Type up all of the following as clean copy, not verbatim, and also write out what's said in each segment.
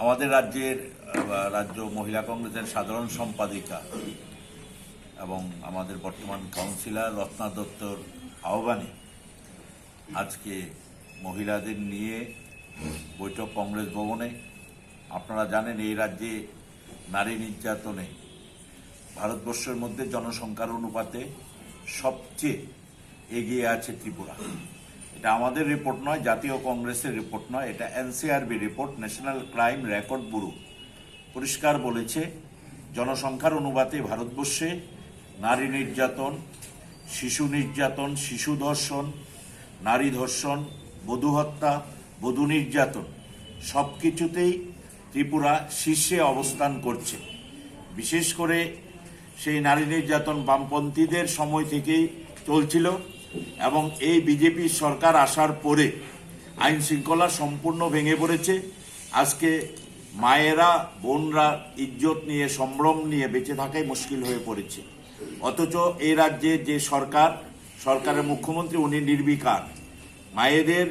আমাদের রাজ্যের রাজ্য মহিলা কংগ্রেসের সাধারণ সম্পাদিকা এবং আমাদের বর্তমান কাউন্সিলর রত্না দত্তর আহ্বানে আজকে মহিলাদের নিয়ে বৈঠক কংগ্রেস ভবনে। আপনারা জানেন এই রাজ্যে নারী নির্যাতনে ভারতবর্ষের মধ্যে জনসংখ্যার অনুপাতে সবচেয়ে এগিয়ে আছে ত্রিপুরা। এটা আমাদের রিপোর্ট নয়, জাতীয় কংগ্রেসের রিপোর্ট নয়, এটা NCRB report, national crime record bureau পরিষ্কার বলেছে জনসংখ্যার অনুপাতে ভারতবর্ষে নারী নির্যাতন, শিশু নির্যাতন, শিশু ধর্ষণ, নারী ধর্ষণ, বধূ হত্যা, বধূ নির্যাতন সব কিছুতেই ত্রিপুরা শীর্ষে অবস্থান করছে। বিশেষ করে সেই নারী নির্যাতন বামপন্থীদের সময় থেকেই চলছিল এবং এই বিজেপি সরকার আসার পরে আইন শৃঙ্খলা সম্পূর্ণ ভেঙে পড়েছে। আজকে মায়েরা, বোনরা ইজ্জত নিয়ে, সম্ভ্রম নিয়ে বেঁচে থাকাই মুশকিল হয়ে পড়েছে। অথচ এই রাজ্যে যে সরকারের মুখ্যমন্ত্রী উনি নির্বিকার, মায়েদের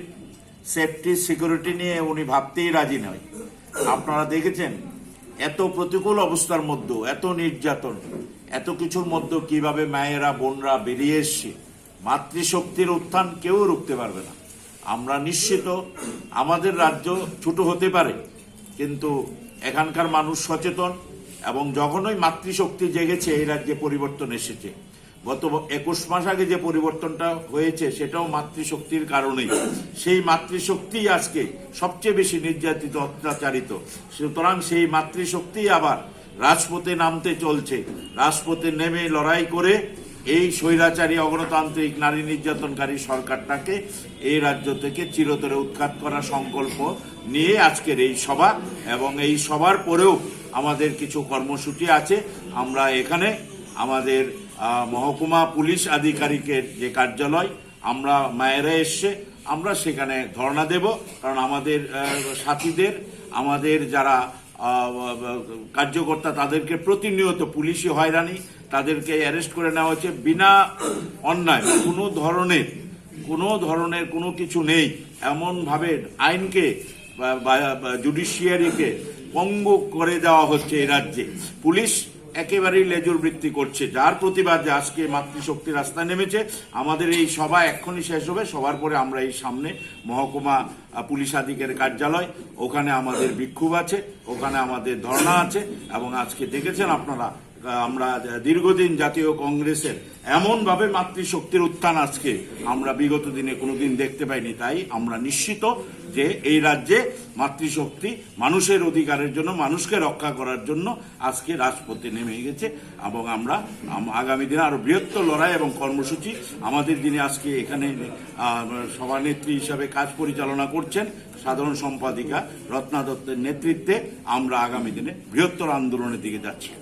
সেফটি সিকিউরিটি নিয়ে উনি ভাবতেই রাজি নয়। আপনারা দেখেছেন এত প্রতিকূল অবস্থার মধ্যে, এত নির্যাতন, এত কিছুর মধ্যে কিভাবে মায়েরা, বোনরা বেরিয়ে এসছে। মাতৃশক্তির উত্থান কেউ রুখতে পারবে না। আমরা নিশ্চিত আমাদের রাজ্য ছোট হতে পারে, কিন্তু এখানকার মানুষ সচেতন এবং যখনই মাতৃশক্তি জেগেছে এই রাজ্যে পরিবর্তন এসেছে। গত 21 মাস আগে যে পরিবর্তনটা হয়েছে সেটাও মাতৃশক্তির কারণেই। সেই মাতৃশক্তি আজকে সবচেয়ে বেশি নির্যাতিত, অত্যাচারিত। সুতরাং সেই মাতৃশক্তি আবার রাজপথে নামতে চলছে। রাজপথে নেমে লড়াই করে এই স্বৈরাচারী, অগণতান্ত্রিক, নারী নির্যাতনকারী সরকারটাকে এই রাজ্য থেকে চিরতরে উৎখাত করার সংকল্প নিয়ে আজকের এই সভা। এবং এই সভার পরেও আমাদের কিছু কর্মসূচি আছে। আমরা এখানে আমাদের মহকুমা পুলিশ আধিকারিকের যে কার্যালয়, আমরা মায়েরা এসছে, আমরা সেখানে ধর্ণা দেব। কারণ আমাদের সাথীদের, আমাদের যারা কার্যকর্তা, তাদেরকে প্রতিনিয়ত পুলিশি হয়রানি, তাদেরকে অ্যারেস্ট করে নেওয়া হচ্ছে বিনা অন্যায়। কোনো ধরনের কোনো কিছু নেই, এমনভাবে আইনকে জুডিশিয়ারিকে পঙ্গু করে দেওয়া হচ্ছে এই রাজ্যে। পুলিশ একেবারেই লেজুর বৃত্তি করছে, যার প্রতিবাদে আজকে মাতৃশক্তি রাস্তায় নেমেছে। আমাদের এই সভা এক্ষুনি শেষ হবে। সবার পরে আমরা এই সামনে মহকুমা পুলিশ আধিকারিকের কার্যালয়, ওখানে আমাদের বিক্ষোভ আছে, ওখানে আমাদের ধর্ণা আছে। এবং আজকে দেখেছেন আপনারা, আমরা দীর্ঘদিন জাতীয় কংগ্রেসের এমনভাবে মাতৃশক্তির উত্থান আজকে আমরা বিগত দিনে কোনোদিন দেখতে পাইনি। তাই আমরা নিশ্চিত যে এই রাজ্যে মাতৃশক্তি মানুষের অধিকারের জন্য, মানুষকে রক্ষা করার জন্য আজকে রাজপথে নেমে গেছে। এবং আমরা আগামী দিনে আরো বৃহত্তর লড়াই এবং কর্মসূচি আমাদের দিনে আজকে এখানে সভানেত্রী হিসাবে কাজ পরিচালনা করছেন সাধারণ সম্পাদিকা রত্না দত্তের নেতৃত্বে আমরা আগামী দিনে বৃহত্তর আন্দোলনের দিকে যাচ্ছি।